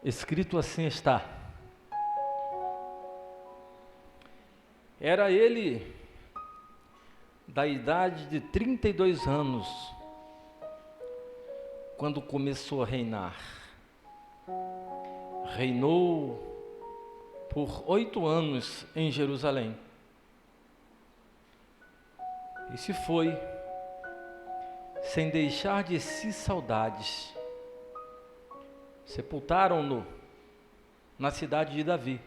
Escrito assim está: era ele da idade de 32 anos, quando começou a reinar. Reinou por 8 anos em Jerusalém. E se foi, sem deixar de si saudades. Sepultaram-no na cidade de Davi.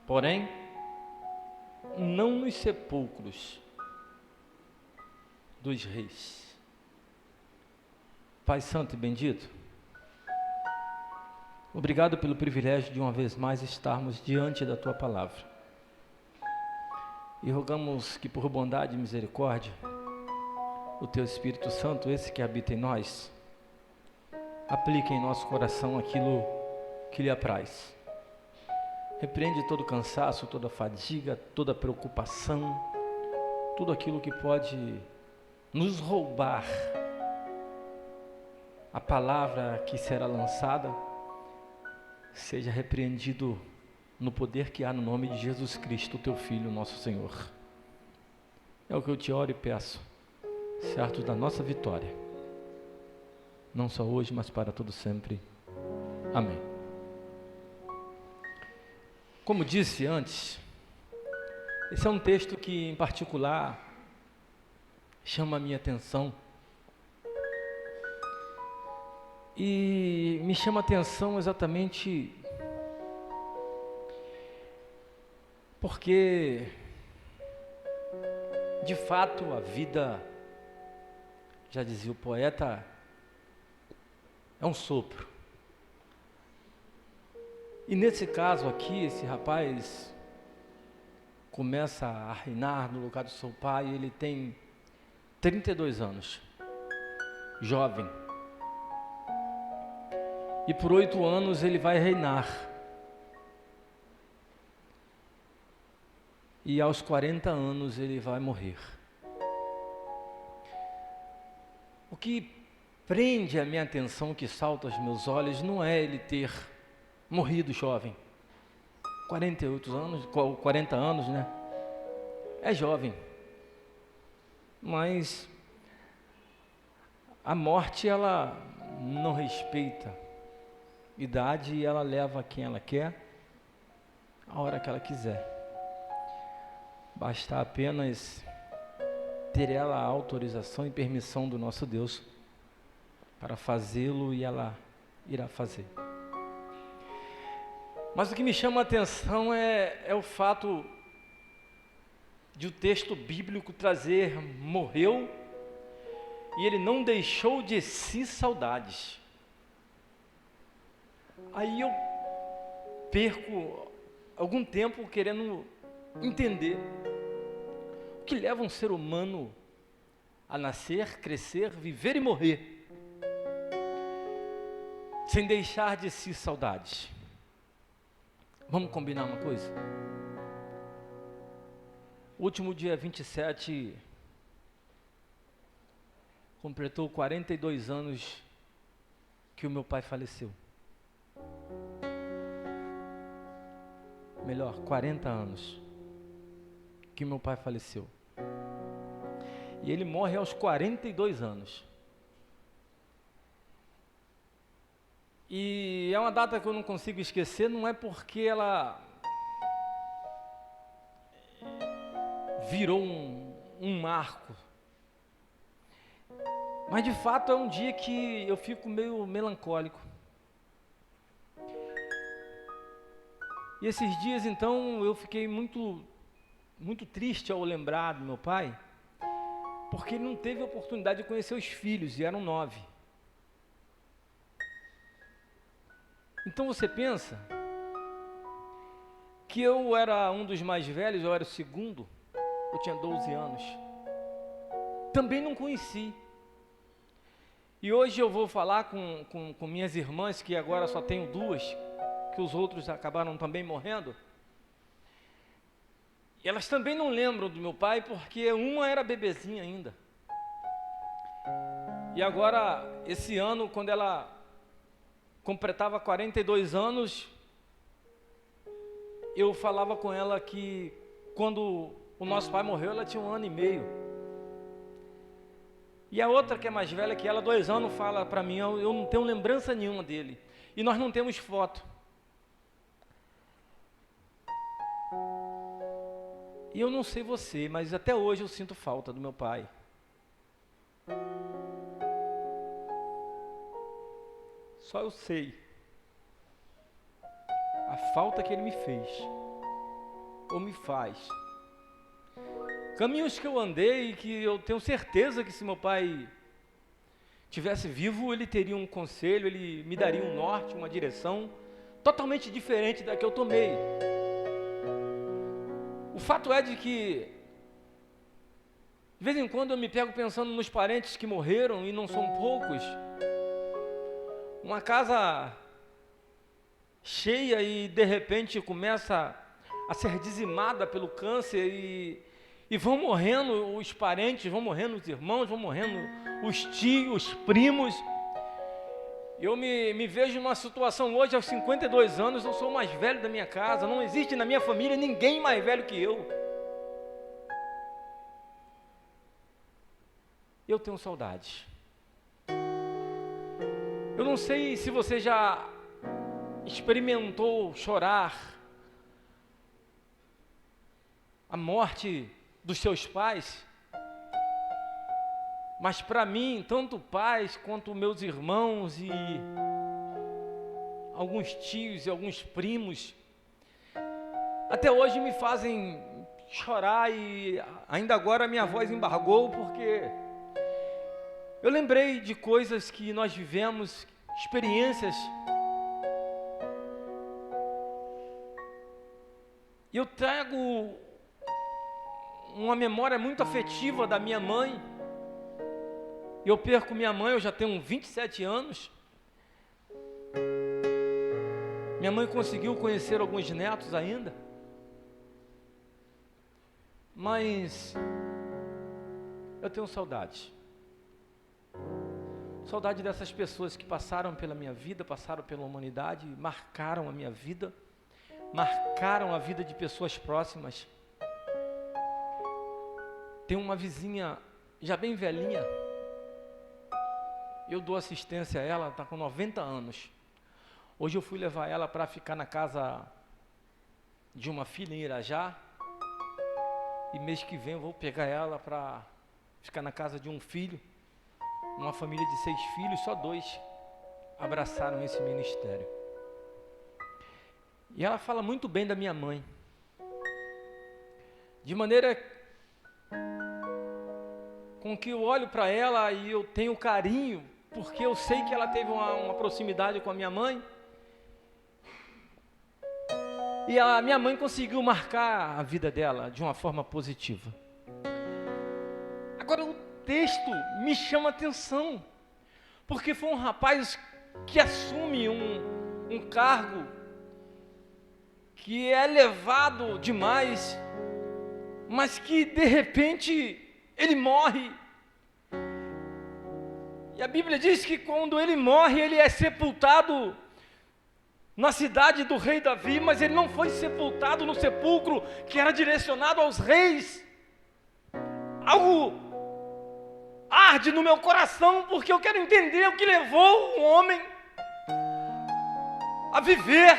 Porém, não nos sepulcros dos reis. Pai Santo e bendito, obrigado pelo privilégio de uma vez mais estarmos diante da Tua Palavra. E rogamos que por bondade e misericórdia, o Teu Espírito Santo, esse que habita em nós, aplique em nosso coração aquilo que lhe apraz. Repreende todo cansaço, toda fadiga, toda preocupação, tudo aquilo que pode nos roubar a palavra que será lançada, seja repreendido no poder que há no nome de Jesus Cristo, Teu Filho, nosso Senhor. É o que eu te oro e peço, certo da nossa vitória, não só hoje, mas para todo sempre. Amém. Como disse antes, esse é um texto que, em particular, chama a minha atenção. E me chama a atenção exatamente porque, de fato, a vida, já dizia o poeta, é um sopro. E nesse caso aqui, esse rapaz começa a reinar no lugar do seu pai. Ele tem 32 anos, jovem. E por 8 anos ele vai reinar. E aos 40 anos ele vai morrer. O que prende a minha atenção, que salta aos meus olhos, não é ele ter morrido jovem. 48 anos, 40 anos, né? É jovem. Mas a morte, ela não respeita idade e ela leva quem ela quer, a hora que ela quiser. Basta apenas ter ela a autorização e permissão do nosso Deus para fazê-lo, e ela irá fazer. Mas o que me chama a atenção é o fato de o texto bíblico trazer morreu e ele não deixou de si saudades. Aí eu perco algum tempo querendo entender o que leva um ser humano a nascer, crescer, viver e morrer sem deixar de si saudades. Vamos combinar uma coisa? O último dia 27 completou 42 anos que o meu pai faleceu. Melhor, 40 anos que meu pai faleceu. E ele morre aos 42 anos. E é uma data que eu não consigo esquecer, não é porque ela virou um marco, mas de fato é um dia que eu fico meio melancólico. E esses dias então eu fiquei muito triste ao lembrar do meu pai, porque ele não teve a oportunidade de conhecer os filhos, e eram 9. Então você pensa que eu era um dos mais velhos, eu era o segundo, eu tinha 12 anos, também não conheci. E hoje eu vou falar com minhas irmãs, que agora só tenho 2, que os outros acabaram também morrendo. E elas também não lembram do meu pai, porque uma era bebezinha ainda. E agora, esse ano, quando ela completava 42 anos, eu falava com ela que quando o nosso pai morreu, ela tinha 1 ano e meio. E a outra, que é mais velha que ela, 2 anos, fala para mim, eu não tenho lembrança nenhuma dele. E nós não temos foto. E eu não sei você, mas até hoje eu sinto falta do meu pai. Só eu sei a falta que ele me fez, ou me faz. Caminhos que eu andei, que eu tenho certeza que se meu pai tivesse vivo, ele teria um conselho, ele me daria um norte, uma direção totalmente diferente da que eu tomei. O fato é de que, de vez em quando eu me pego pensando nos parentes que morreram, e não são poucos. Uma casa cheia e de repente começa a ser dizimada pelo câncer e vão morrendo os parentes, vão morrendo os irmãos, vão morrendo os tios, os primos. Eu me vejo numa situação hoje, aos 52 anos, eu sou o mais velho da minha casa, não existe na minha família ninguém mais velho que eu. Eu tenho saudades. Eu não sei se você já experimentou chorar a morte dos seus pais, mas para mim, tanto pais quanto meus irmãos e alguns tios e alguns primos, até hoje me fazem chorar, e ainda agora minha voz embargou, porque eu lembrei de coisas que nós vivemos, experiências. E eu trago uma memória muito afetiva da minha mãe. Eu perco minha mãe, eu já tenho 27 anos. Minha mãe conseguiu conhecer alguns netos ainda. Mas eu tenho saudade. Saudade dessas pessoas que passaram pela minha vida, passaram pela humanidade, marcaram a minha vida, marcaram a vida de pessoas próximas. Tem uma vizinha já bem velhinha, eu dou assistência a ela, está com 90 anos. Hoje eu fui levar ela para ficar na casa de uma filha em Irajá, e mês que vem eu vou pegar ela para ficar na casa de um filho, uma família de 6 filhos, só 2 abraçaram esse ministério. E ela fala muito bem da minha mãe, de maneira com que eu olho para ela e eu tenho carinho, porque eu sei que ela teve uma proximidade com a minha mãe, e a minha mãe conseguiu marcar a vida dela de uma forma positiva. Agora o texto me chama a atenção, porque foi um rapaz que assume um cargo que é elevado demais, mas que de repente ele morre. E a Bíblia diz que quando ele morre, ele é sepultado na cidade do rei Davi, mas ele não foi sepultado no sepulcro que era direcionado aos reis. Algo arde no meu coração, porque eu quero entender o que levou um homem a viver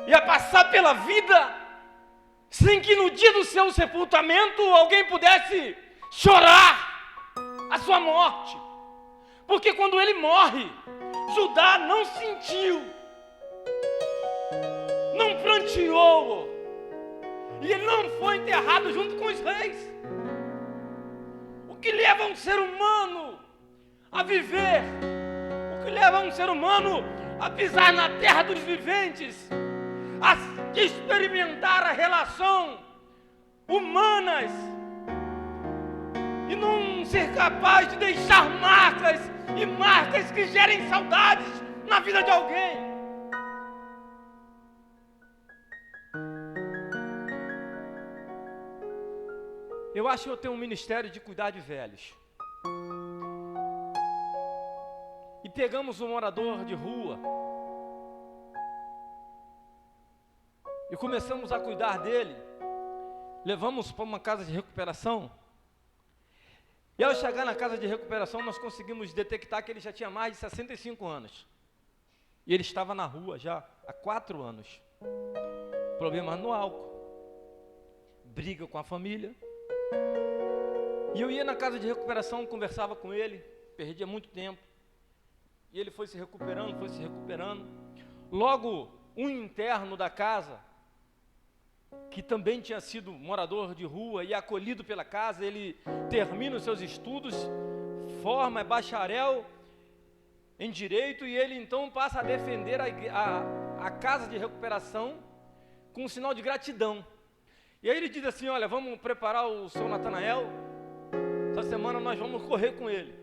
e a passar pela vida sem que no dia do seu sepultamento alguém pudesse chorar a sua morte. Porque quando ele morre, Judá não sentiu, não pranteou, e ele não foi enterrado junto com os reis. O que leva um ser humano a viver, o que leva um ser humano a pisar na terra dos viventes, a experimentar a relação humanas e não ser capaz de deixar marcas, e marcas que gerem saudades na vida de alguém. Eu acho que eu tenho um ministério de cuidar de velhos. E pegamos um morador de rua e começamos a cuidar dele. Levamos para uma casa de recuperação. E ao chegar na casa de recuperação, nós conseguimos detectar que ele já tinha mais de 65 anos. E ele estava na rua já há 4 anos. Problemas no álcool, briga com a família. E eu ia na casa de recuperação, conversava com ele, perdia muito tempo. E ele foi se recuperando, foi se recuperando. Logo, um interno da casa, que também tinha sido morador de rua e acolhido pela casa, ele termina os seus estudos, é bacharel em Direito, e ele então passa a defender a casa de recuperação com um sinal de gratidão. E aí ele diz assim: olha, vamos preparar o seu Natanael, essa semana nós vamos correr com ele.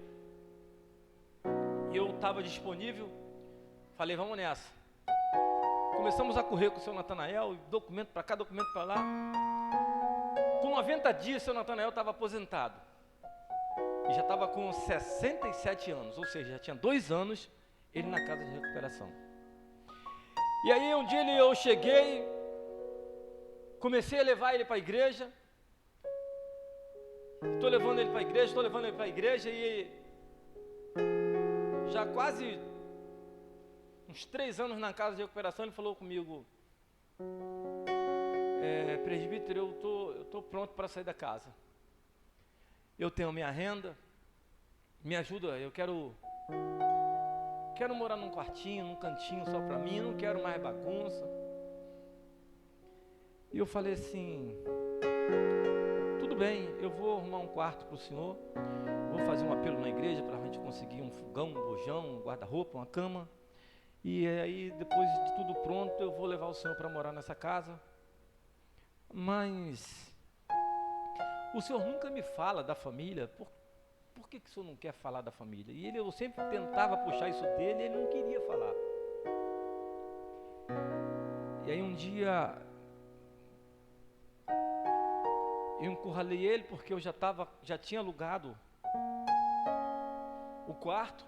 E eu estava disponível, falei, vamos nessa. Começamos a correr com o seu Natanael, documento para cá, documento para lá. Com 90 dias, o seu Natanael estava aposentado. E já estava com 67 anos, ou seja, já tinha 2 anos ele na casa de recuperação. E aí um dia eu cheguei, comecei a levar ele para a igreja. Estou levando ele para a igreja, e já quase uns 3 anos na casa de recuperação, ele falou comigo: presbítero, eu estou pronto para sair da casa. Eu tenho minha renda, me ajuda, eu quero morar num quartinho, num cantinho só para mim, não quero mais bagunça. E eu falei assim: tudo bem, eu vou arrumar um quarto para o senhor, vou fazer um apelo na igreja para a gente conseguir um fogão, um bujão, um guarda-roupa, uma cama. E aí, depois de tudo pronto, eu vou levar o senhor para morar nessa casa. Mas o senhor nunca me fala da família. Por que o senhor não quer falar da família? E eu sempre tentava puxar isso dele, e ele não queria falar. E aí um dia eu encurralei ele, porque eu já tinha alugado o quarto.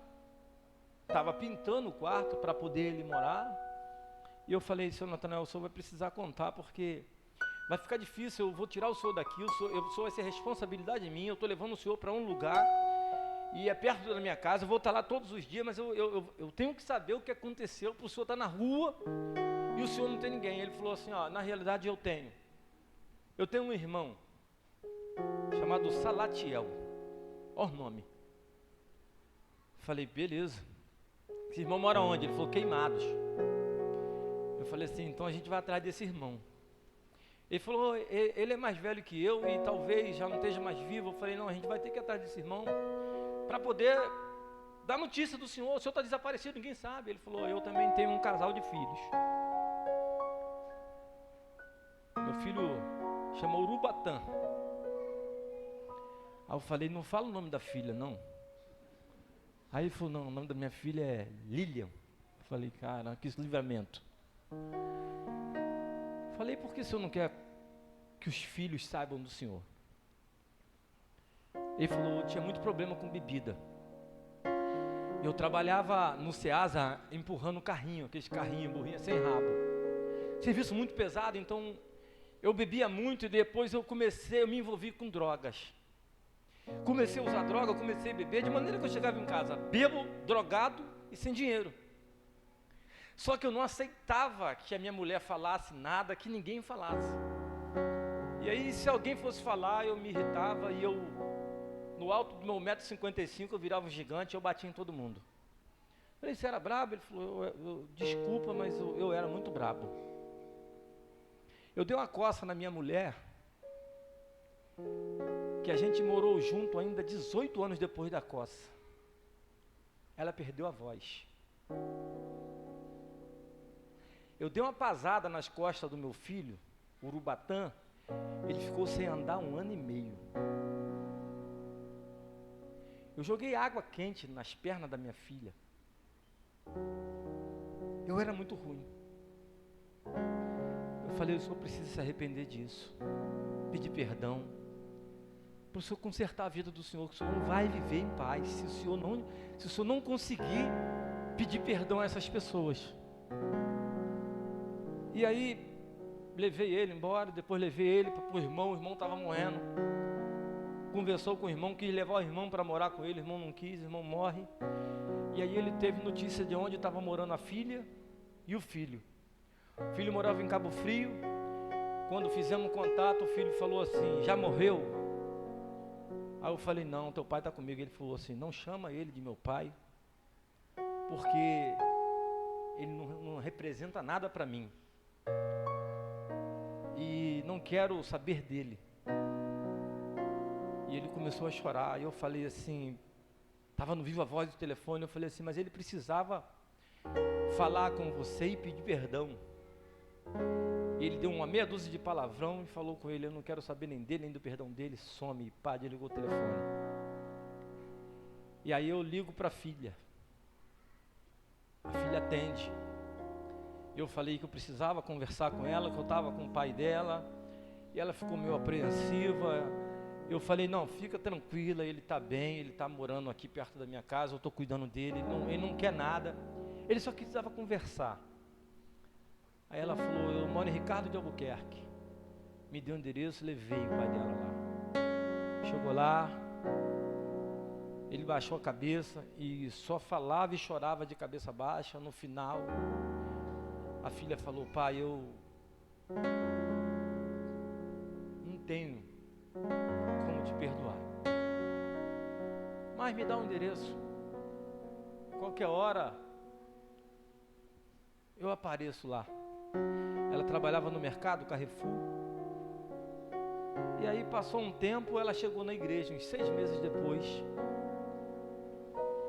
Estava pintando o quarto para poder ele morar. E eu falei: seu Natanael, o senhor vai precisar contar, porque vai ficar difícil, eu vou tirar o senhor daqui, o senhor vai ser responsabilidade minha, eu estou levando o senhor para um lugar, e é perto da minha casa, eu vou estar lá todos os dias, mas eu tenho que saber o que aconteceu, para o senhor estar na rua, e o senhor não tem ninguém. Ele falou assim: ó, na realidade eu tenho um irmão, chamado Salatiel, olha o nome. Falei: beleza. Esse irmão mora onde? Ele falou: Queimados. Eu falei assim: então a gente vai atrás desse irmão. Ele falou: ele é mais velho que eu e talvez já não esteja mais vivo. Eu falei: não, a gente vai ter que ir atrás desse irmão para poder dar notícia do senhor. O senhor está desaparecido, ninguém sabe. Ele falou: eu também tenho um casal de filhos. Meu filho chama Urubatã. Aí eu falei: não fala o nome da filha, não. Aí ele falou: não, o nome da minha filha é Lilian. Eu falei: cara, que livramento. Falei: por que o senhor não quer que os filhos saibam do senhor? Ele falou: eu tinha muito problema com bebida. Eu trabalhava no Ceasa empurrando carrinho, aqueles carrinhos, burrinha sem rabo. Serviço muito pesado, então eu bebia muito, e depois eu me envolvi com drogas. Comecei a usar droga, comecei a beber, de maneira que eu chegava em casa bêbado, drogado e sem dinheiro. Só que eu não aceitava que a minha mulher falasse nada, que ninguém falasse. E aí, se alguém fosse falar, eu me irritava, e no alto do meu 1,55 m, eu virava um gigante, eu batia em todo mundo. Eu falei: você era brabo? Ele falou: desculpa, mas eu era muito brabo. Eu dei uma coça na minha mulher, que a gente morou junto ainda 18 anos depois da coça. Ela perdeu a voz. Eu dei uma pasada nas costas do meu filho, Urubatã, ele ficou sem andar 1 ano e meio. Eu joguei água quente nas pernas da minha filha. Eu era muito ruim. Eu falei: o senhor precisa se arrepender disso, pedir perdão, para o senhor consertar a vida do senhor, que o senhor não vai viver em paz se se o senhor não conseguir pedir perdão a essas pessoas. E aí, levei ele embora, depois levei ele para o irmão estava morrendo. Conversou com o irmão, quis levar o irmão para morar com ele, o irmão não quis, o irmão morre. E aí ele teve notícia de onde estava morando a filha e o filho. O filho morava em Cabo Frio. Quando fizemos contato, o filho falou assim: já morreu? Aí eu falei: não, teu pai está comigo. Ele falou assim: não chama ele de meu pai, porque ele não representa nada para mim. E não quero saber dele. E ele começou a chorar. E eu falei assim, estava no viva voz do telefone, eu falei assim: mas ele precisava falar com você e pedir perdão. E ele deu uma meia dúzia de palavrão e falou com ele: eu não quero saber nem dele, nem do perdão dele, some. E pá, desligou o telefone. E aí eu ligo para a filha. A filha atende. Eu falei que eu precisava conversar com ela, que eu estava com o pai dela. E ela ficou meio apreensiva. Eu falei: não, fica tranquila, ele está bem, ele está morando aqui perto da minha casa, eu estou cuidando dele, ele não quer nada, ele só precisava conversar. Aí ela falou: eu moro em Ricardo de Albuquerque. Me deu o endereço, levei o pai dela lá. Chegou lá, ele baixou a cabeça e só falava e chorava de cabeça baixa. No final, a filha falou: pai, eu não tenho como te perdoar, mas me dá um endereço, qualquer hora eu apareço lá. Ela trabalhava no mercado Carrefour. E aí passou um tempo, ela chegou na igreja, uns 6 meses depois.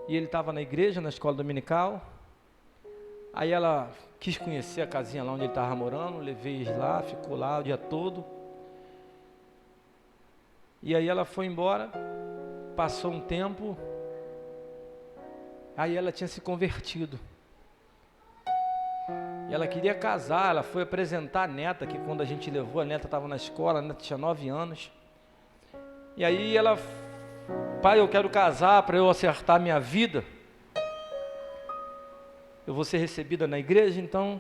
E ele estava na igreja, na escola dominical. Aí ela quis conhecer a casinha lá onde ele estava morando, levei ele lá, ficou lá o dia todo. E aí ela foi embora, passou um tempo, aí ela tinha se convertido. E ela queria casar, ela foi apresentar a neta, que quando a gente levou, a neta estava na escola, a neta tinha 9 anos. E aí ela: pai, eu quero casar para eu acertar minha vida. Eu vou ser recebida na igreja, então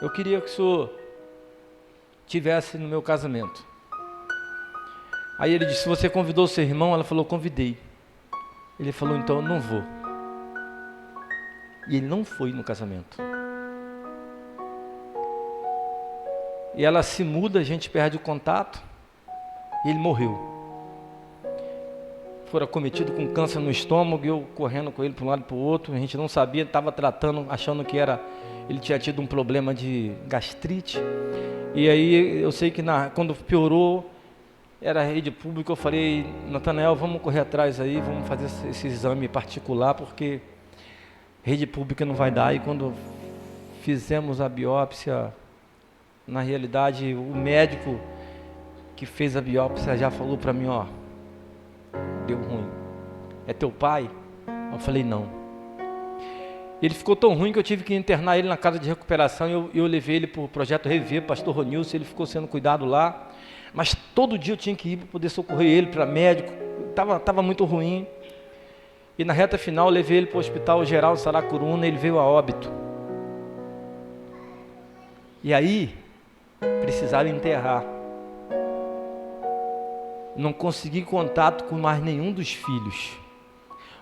eu queria que o senhor tivesse no meu casamento. Aí ele disse: você convidou seu irmão? Ela falou: convidei. Ele falou: então eu não vou. E ele não foi no casamento. E ela se muda, a gente perde o contato. E ele morreu. Foi acometido com câncer no estômago, eu correndo com ele para um lado e para o outro. A gente não sabia, estava tratando, achando que ele tinha tido um problema de gastrite. E aí eu sei que quando piorou, era rede pública. Eu falei: Natanael, vamos correr atrás aí, vamos fazer esse exame particular, porque rede pública não vai dar. E quando fizemos a biópsia, na realidade o médico que fez a biópsia já falou para mim: ó, deu ruim. É teu pai? Eu falei: não. Ele ficou tão ruim que eu tive que internar ele na casa de recuperação. Eu levei ele para o projeto Rever, pastor Ronilson. Ele ficou sendo cuidado lá. Mas todo dia eu tinha que ir para poder socorrer ele, para médico. Estava muito ruim. E na reta final eu levei ele para o Hospital Geral Saracuruna. Ele veio a óbito. E aí precisaram enterrar. Não consegui contato com mais nenhum dos filhos.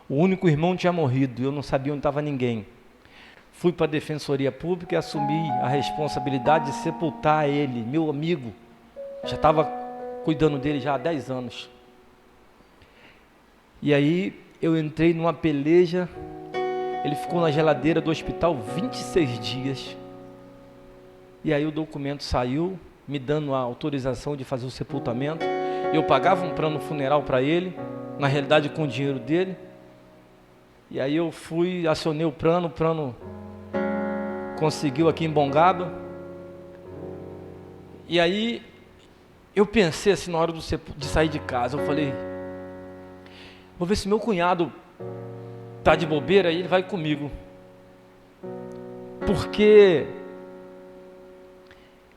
O único irmão tinha morrido. Eu não sabia onde estava ninguém. Fui para a Defensoria Pública e assumi a responsabilidade de sepultar ele, meu amigo. Já estava cuidando dele já há 10 anos. E aí eu entrei numa peleja. Ele ficou na geladeira do hospital 26 dias. E aí o documento saiu, me dando a autorização de fazer o sepultamento. Eu pagava um plano funeral para ele, na realidade com o dinheiro dele. E aí eu fui, acionei o plano conseguiu aqui em Bongaba. E aí eu pensei assim, na hora de sair de casa, eu falei: vou ver se meu cunhado está de bobeira, aí ele vai comigo. Porque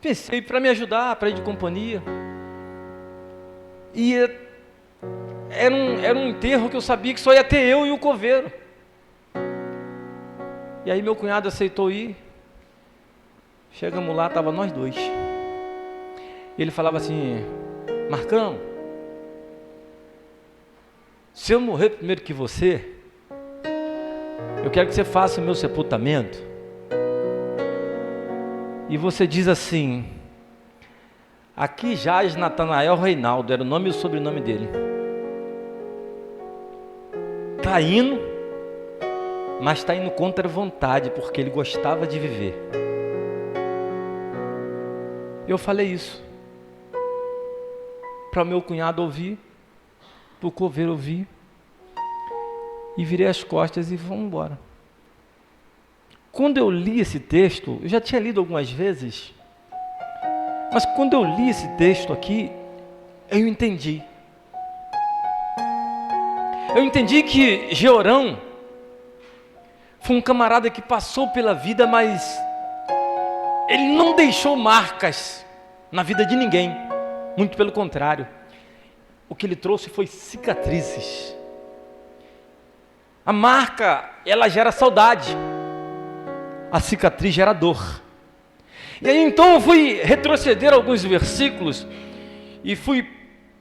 pensei, para me ajudar, para ir de companhia. E era um enterro que eu sabia que só ia ter eu e o coveiro. E aí meu cunhado aceitou ir. Chegamos lá, estava nós dois. E ele falava assim: Marcão, se eu morrer primeiro que você, eu quero que você faça o meu sepultamento. E você diz assim: aqui jaz Natanael Reinaldo, era o nome e o sobrenome dele. Está indo, mas está indo contra a vontade, porque ele gostava de viver. Eu falei isso para o meu cunhado ouvir, para o coveiro ouvir, e virei as costas e vamos embora. Quando eu li esse texto, eu já tinha lido algumas vezes, mas quando eu li esse texto aqui, eu entendi. Eu entendi que Jeorão foi um camarada que passou pela vida, mas ele não deixou marcas na vida de ninguém. Muito pelo contrário. O que ele trouxe foi cicatrizes. A marca, ela gera saudade. A cicatriz gera dor. E aí então eu fui retroceder alguns versículos e fui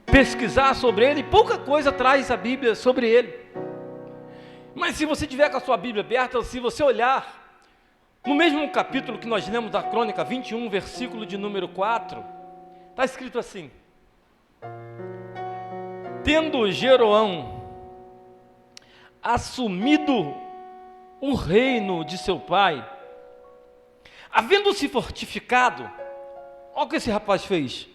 pesquisar sobre ele, e pouca coisa traz a Bíblia sobre ele. Mas se você tiver com a sua Bíblia aberta, se você olhar no mesmo capítulo que nós lemos da Crônica 21, versículo de número 4, está escrito assim: tendo Jeroão assumido o reino de seu pai, havendo-se fortificado, olha o que esse rapaz fez: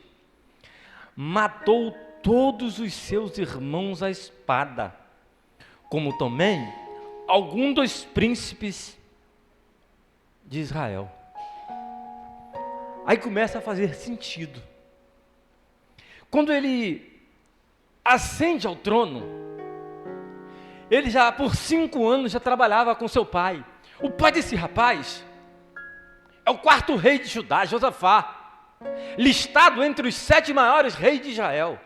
matou todos os seus irmãos à espada, como também algum dos príncipes de Israel. Aí começa a fazer sentido. Quando ele ascende ao trono, ele já por 5 anos já trabalhava com seu pai. O pai desse rapaz é o 4º rei de Judá, Josafá, listado entre os 7 maiores reis de Israel.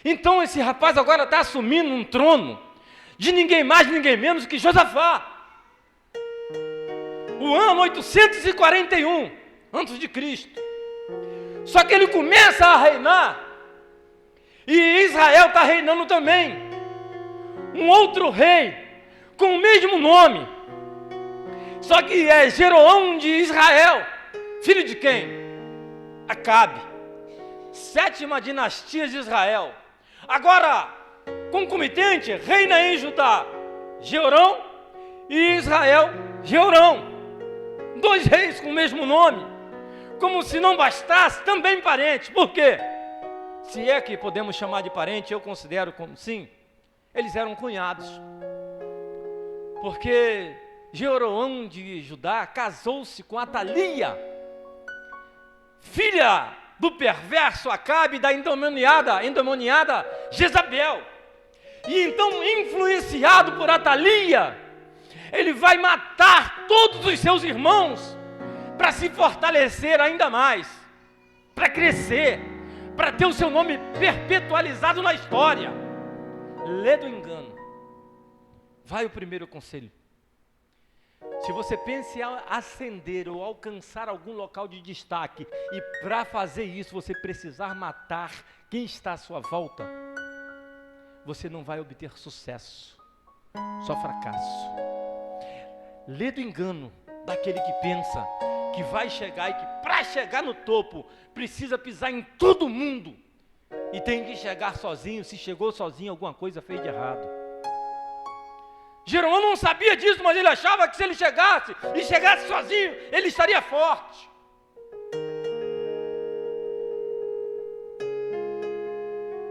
Então esse rapaz agora está assumindo um trono de ninguém mais, ninguém menos que Josafá. O ano 841 antes de Cristo. Só que ele começa a reinar e Israel está reinando também. Um outro rei com o mesmo nome, só que é Jeroão de Israel, filho de quem? Acabe, 7ª dinastia de Israel. Agora, concomitante, reina em Judá Jeorão e Israel Jeorão, 2 reis com o mesmo nome. Como se não bastasse, também parente. Por quê? Se é que podemos chamar de parente, eu considero como sim. Eles eram cunhados, porque Jeroão de Judá casou-se com Atalia, filha do perverso Acabe, da endemoniada Jezabel. E então, influenciado por Atalia, ele vai matar todos os seus irmãos para se fortalecer ainda mais, para crescer, para ter o seu nome perpetualizado na história. Lê do engano. Vai o primeiro conselho. Se você pensa em ascender ou alcançar algum local de destaque, e para fazer isso você precisar matar quem está à sua volta, você não vai obter sucesso, só fracasso. Lê do engano daquele que pensa que vai chegar e que para chegar no topo precisa pisar em todo mundo e tem que chegar sozinho. Se chegou sozinho, alguma coisa fez de errado. Jeroão não sabia disso, mas ele achava que se ele chegasse sozinho, ele estaria forte.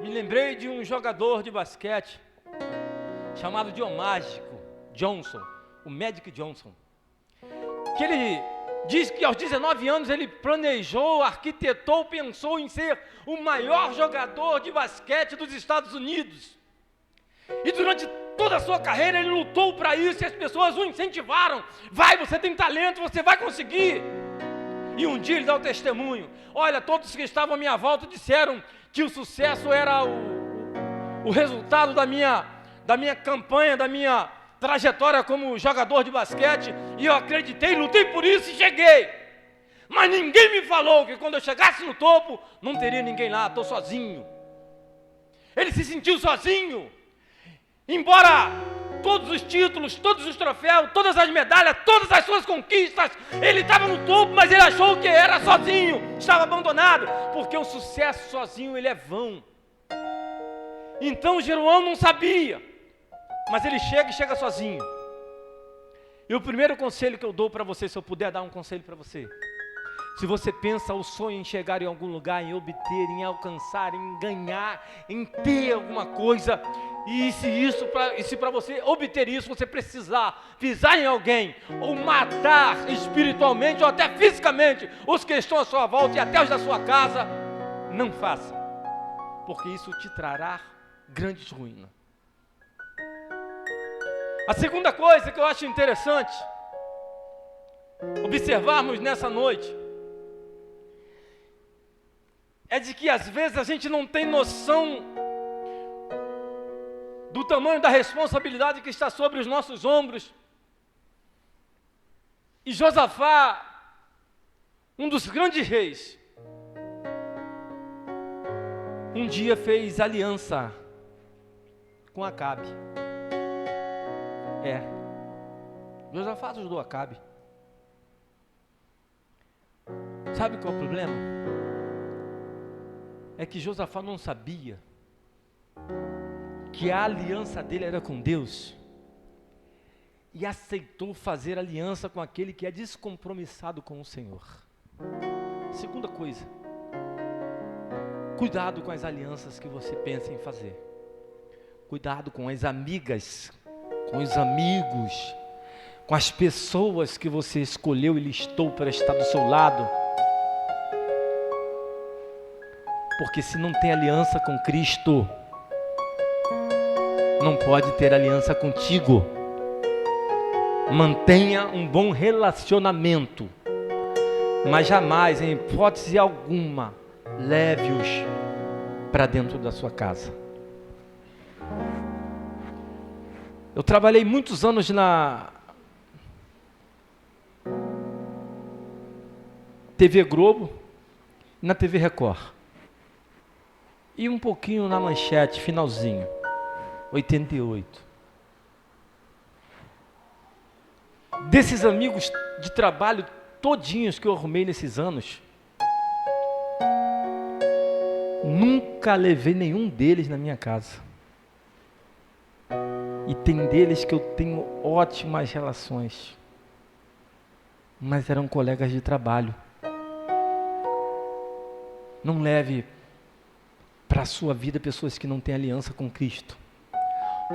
Me lembrei de um jogador de basquete chamado de O Mágico Johnson, o Magic Johnson, que ele diz que aos 19 anos ele planejou, arquitetou, pensou em ser o maior jogador de basquete dos Estados Unidos. E durante toda a sua carreira ele lutou para isso e as pessoas o incentivaram. Vai, você tem talento, você vai conseguir. E um dia ele dá o testemunho: olha, todos que estavam à minha volta disseram que o sucesso era o resultado da minha campanha, da minha trajetória como jogador de basquete, e eu acreditei, lutei por isso e cheguei. Mas ninguém me falou que quando eu chegasse no topo, não teria ninguém lá, estou sozinho. Ele se sentiu sozinho. Embora todos os títulos, todos os troféus, todas as medalhas, todas as suas conquistas, ele estava no topo, mas ele achou que era sozinho, estava abandonado, porque o sucesso sozinho ele é vão. Então Jeroão não sabia, mas ele chega sozinho. E o primeiro conselho que eu dou para você, se eu puder dar um conselho para você, se você pensa o sonho em chegar em algum lugar, em obter, em alcançar, em ganhar, em ter alguma coisa, e se para você obter isso, você precisar pisar em alguém, ou matar espiritualmente, ou até fisicamente, os que estão à sua volta e até os da sua casa, não faça, porque isso te trará grande ruína. A segunda coisa que eu acho interessante observarmos nessa noite é de que às vezes a gente não tem noção do tamanho da responsabilidade que está sobre os nossos ombros. E Josafá, um dos grandes reis, um dia fez aliança com Acabe. Josafá ajudou Acabe. Sabe qual é o problema? É que Josafá não sabia que a aliança dele era com Deus e aceitou fazer aliança com aquele que é descompromissado com o Senhor. Segunda coisa, cuidado com as alianças que você pensa em fazer. Cuidado com as amigas, com os amigos, com as pessoas que você escolheu e listou para estar do seu lado. Porque se não tem aliança com Cristo, não pode ter aliança contigo. Mantenha um bom relacionamento, mas jamais, em hipótese alguma, leve-os para dentro da sua casa. Eu trabalhei muitos anos na TV Globo e na TV Record. E um pouquinho na Manchete, finalzinho, 88. Desses amigos de trabalho todinhos que eu arrumei nesses anos, nunca levei nenhum deles na minha casa. E tem deles que eu tenho ótimas relações, mas eram colegas de trabalho. Não leve para a sua vida pessoas que não têm aliança com Cristo,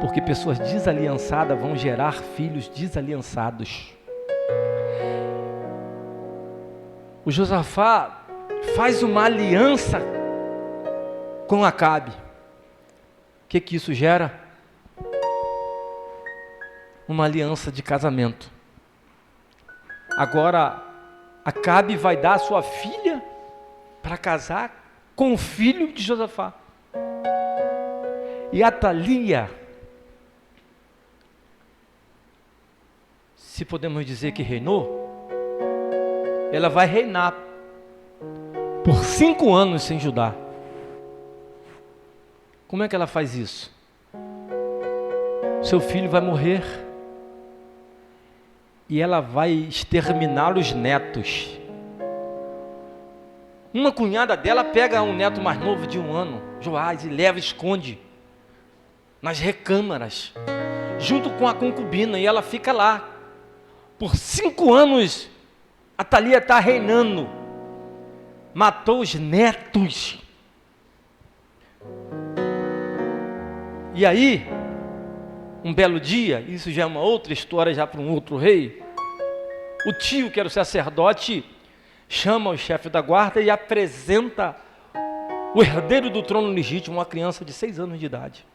porque pessoas desaliançadas vão gerar filhos desaliançados. O Josafá faz uma aliança com Acabe. O que isso gera? Uma aliança de casamento. Agora, Acabe vai dar a sua filha para casar com o filho de Josafá. E Atalia, se podemos dizer que reinou, ela vai reinar por 5 anos sem Judá. Como é que ela faz isso? Seu filho vai morrer e ela vai exterminar os netos. Uma cunhada dela pega um neto mais novo de 1 ano, Joás, e leva e esconde nas recâmaras, junto com a concubina, e ela fica lá. Por 5 anos, Atalia está reinando. Matou os netos. E aí, um belo dia, isso já é uma outra história, já para um outro rei, o tio, que era o sacerdote, chama o chefe da guarda e apresenta o herdeiro do trono legítimo, uma criança de 6 anos de idade.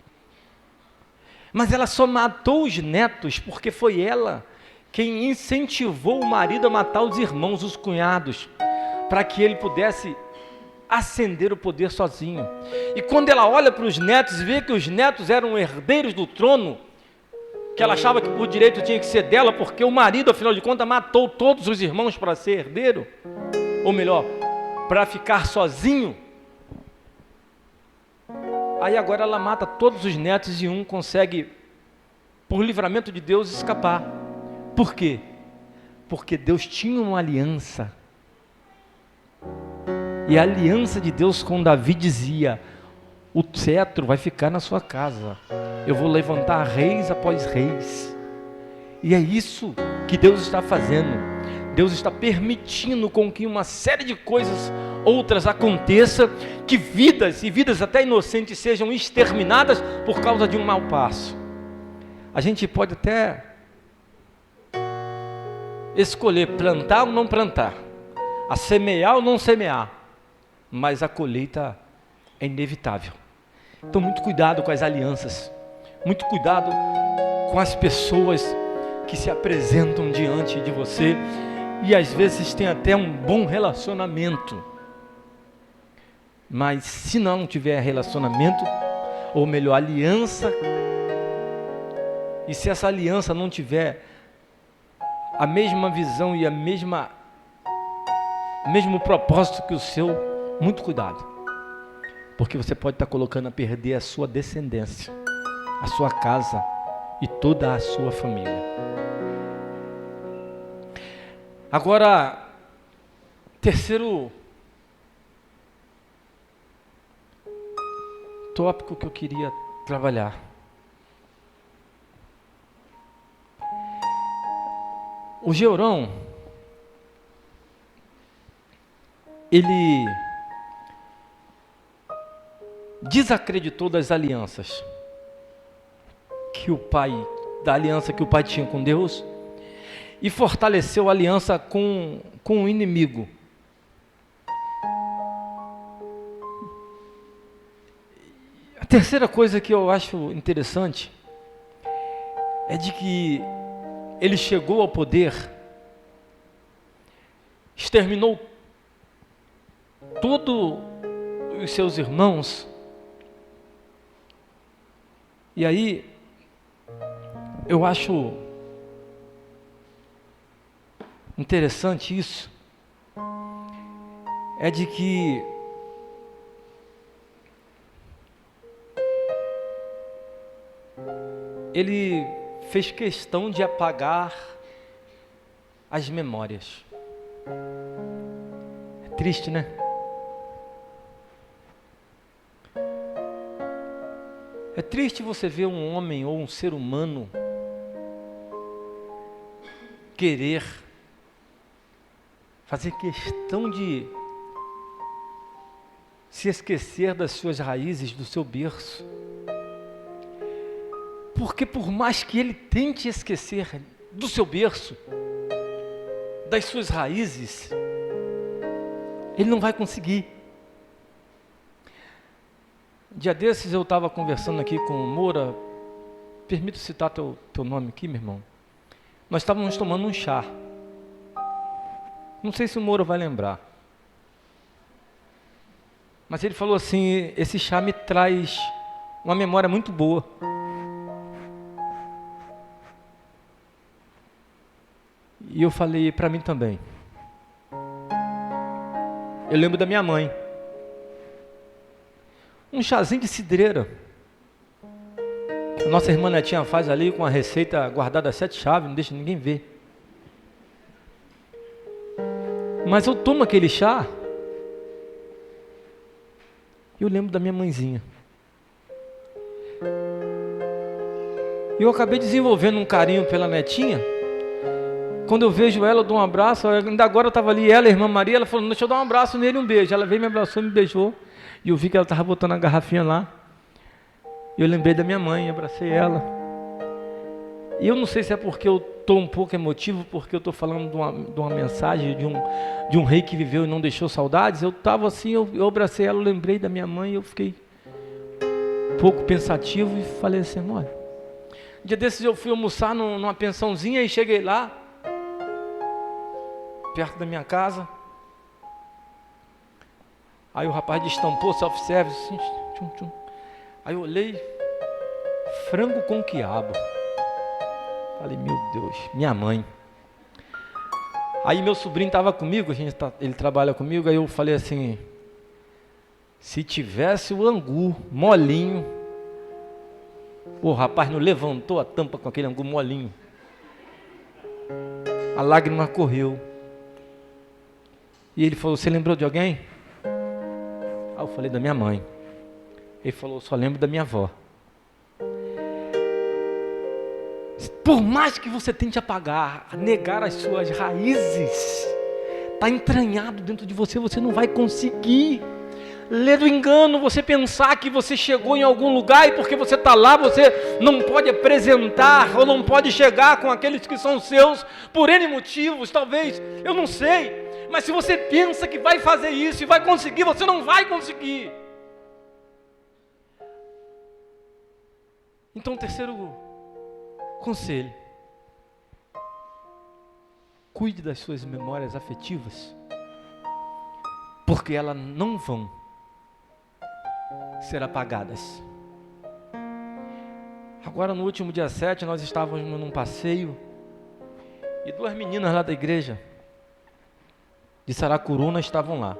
Mas ela só matou os netos porque foi ela quem incentivou o marido a matar os irmãos, os cunhados, para que ele pudesse ascender o poder sozinho. E quando ela olha para os netos e vê que os netos eram herdeiros do trono, que ela achava que por direito tinha que ser dela, porque o marido, afinal de contas, matou todos os irmãos para ser herdeiro, ou melhor, para ficar sozinho. Aí agora ela mata todos os netos e um consegue, por livramento de Deus, escapar. Por quê? Porque Deus tinha uma aliança. E a aliança de Deus com Davi dizia: o cetro vai ficar na sua casa. Eu vou levantar reis após reis. E é isso que Deus está fazendo. Deus está permitindo com que uma série de coisas outras aconteça, que vidas, e vidas até inocentes, sejam exterminadas por causa de um mau passo. A gente pode até escolher plantar ou não plantar, a semear ou não semear, mas a colheita é inevitável. Então, muito cuidado com as alianças, muito cuidado com as pessoas que se apresentam diante de você e às vezes tem até um bom relacionamento, mas se não tiver relacionamento, ou melhor, aliança, e se essa aliança não tiver a mesma visão e mesmo propósito que o seu, muito cuidado, porque você pode estar colocando a perder a sua descendência, a sua casa e toda a sua família. Agora, terceiro tópico que eu queria trabalhar. O Jeorão, ele desacreditou das alianças da aliança que o pai tinha com Deus, e fortaleceu a aliança com o inimigo. A terceira coisa que eu acho interessante é de que ele chegou ao poder, exterminou todos os seus irmãos, e aí eu acho interessante isso, é de que ele fez questão de apagar as memórias. É triste, né? É triste você ver um homem ou um ser humano querer fazer questão de se esquecer das suas raízes, do seu berço. Porque por mais que ele tente esquecer do seu berço, das suas raízes, ele não vai conseguir. Dia desses eu estava conversando aqui com o Moura, permito citar teu nome aqui, meu irmão. Nós estávamos tomando um chá. Não sei se o Moura vai lembrar. Mas ele falou assim: esse chá me traz uma memória muito boa. E eu falei, para mim também. Eu lembro da minha mãe. Um chazinho de cidreira. A nossa irmã Netinha faz ali com a receita guardada a 7 chaves, não deixa ninguém ver. Mas eu tomo aquele chá e eu lembro da minha mãezinha. E eu acabei desenvolvendo um carinho pela Netinha. Quando eu vejo ela, eu dou um abraço. Ainda agora eu estava ali, ela, a irmã Maria, ela falou: deixa eu dar um abraço nele, um beijo. Ela veio, me abraçou, me beijou. E eu vi que ela estava botando a garrafinha lá. E eu lembrei da minha mãe, abracei ela. E eu não sei se é porque eu estou um pouco emotivo, porque eu estou falando de uma mensagem de um rei que viveu e não deixou saudades. Eu estava assim, eu abracei ela, eu lembrei da minha mãe, eu fiquei um pouco pensativo e falei assim: olha, um dia desses eu fui almoçar numa pensãozinha e cheguei lá, perto da minha casa. Aí o rapaz destampou self-service, assim, tchum, tchum. Aí eu olhei, frango com quiabo. Falei, meu Deus, minha mãe. Aí meu sobrinho estava comigo, ele trabalha comigo, aí eu falei assim, se tivesse o angu molinho, o rapaz não levantou a tampa com aquele angu molinho. A lágrima correu. E ele falou, você lembrou de alguém? Aí eu falei, da minha mãe. Ele falou, só lembro da minha avó. Por mais que você tente apagar, negar as suas raízes, está entranhado dentro de você, você não vai conseguir. Ler do engano, você pensar que você chegou em algum lugar e porque você está lá, você não pode apresentar ou não pode chegar com aqueles que são seus, por N motivos, talvez, eu não sei. Mas se você pensa que vai fazer isso e vai conseguir, você não vai conseguir. Então, terceiro conselho: cuide das suas memórias afetivas, porque elas não vão ser apagadas. Agora no último dia 7, nós estávamos num passeio, e 2 meninas lá da igreja de Saracuruna estavam lá,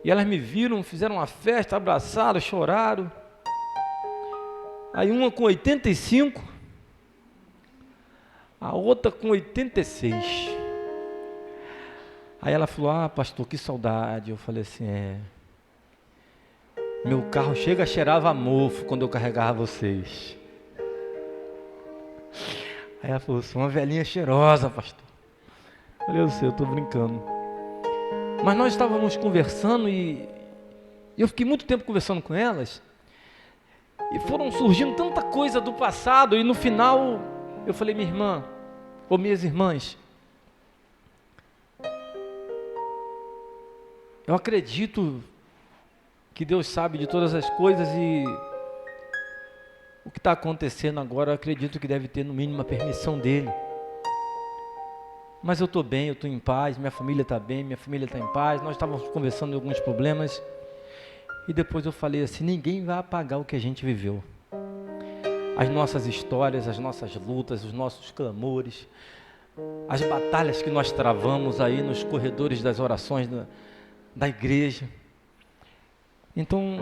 e elas me viram, fizeram uma festa, abraçaram, choraram. Aí uma com 85, a outra com 86. Aí ela falou, pastor, que saudade. Eu falei assim, meu carro cheirava a mofo quando eu carregava vocês. Aí ela falou, sou uma velhinha cheirosa, pastor. Eu falei, eu sei, eu estou brincando. Mas nós estávamos conversando e eu fiquei muito tempo conversando com elas. E foram surgindo tanta coisa do passado, e no final eu falei, minha irmã, ou minhas irmãs, eu acredito que Deus sabe de todas as coisas, e o que está acontecendo agora, eu acredito que deve ter no mínimo a permissão dEle. Mas eu estou bem, eu estou em paz, minha família está bem, minha família está em paz. Nós estávamos conversando de alguns problemas, e depois eu falei assim, ninguém vai apagar o que a gente viveu. As nossas histórias, as nossas lutas, os nossos clamores, as batalhas que nós travamos aí nos corredores das orações da igreja. Então,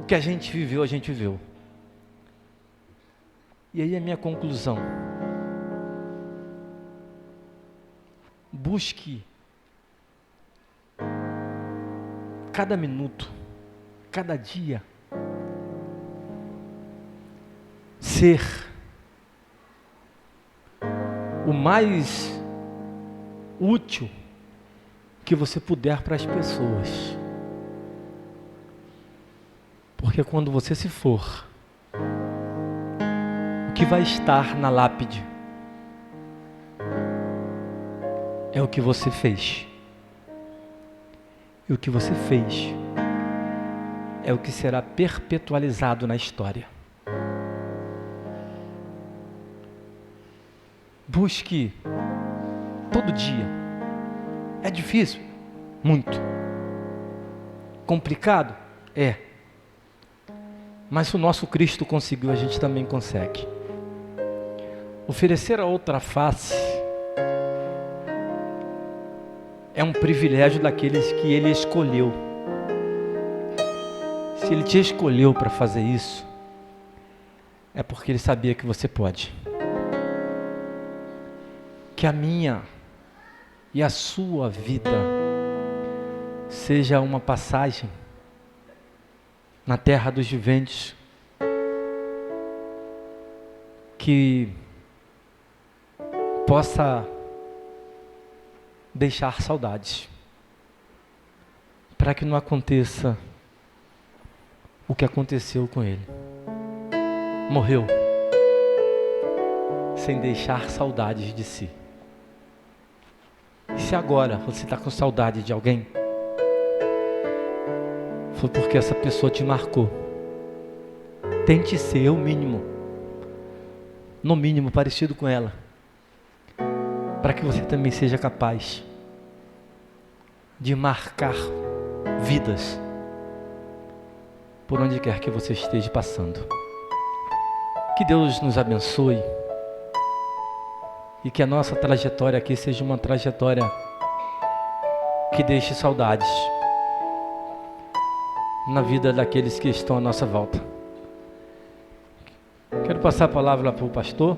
o que a gente viveu, a gente viveu. E aí a minha conclusão: busque cada minuto, cada dia, ser o mais útil que você puder para as pessoas. Porque quando você se for, o que vai estar na lápide é o que você fez. E o que você fez é o que será perpetualizado na história. Busque todo dia. É difícil? Muito. Complicado? É. Mas se o nosso Cristo conseguiu, a gente também consegue. Oferecer a outra face é um privilégio daqueles que Ele escolheu. Se Ele te escolheu para fazer isso, é porque Ele sabia que você pode. Que a minha e a sua vida seja uma passagem na terra dos viventes, que possa deixar saudades, para que não aconteça o que aconteceu com ele. Morreu sem deixar saudades de si. E se agora você está com saudade de alguém, foi porque essa pessoa te marcou. Tente ser o mínimo, no mínimo parecido com ela, para que você também seja capaz de marcar vidas, por onde quer que você esteja passando. Que Deus nos abençoe e que a nossa trajetória aqui seja uma trajetória que deixe saudades na vida daqueles que estão à nossa volta. Quero passar a palavra para o pastor.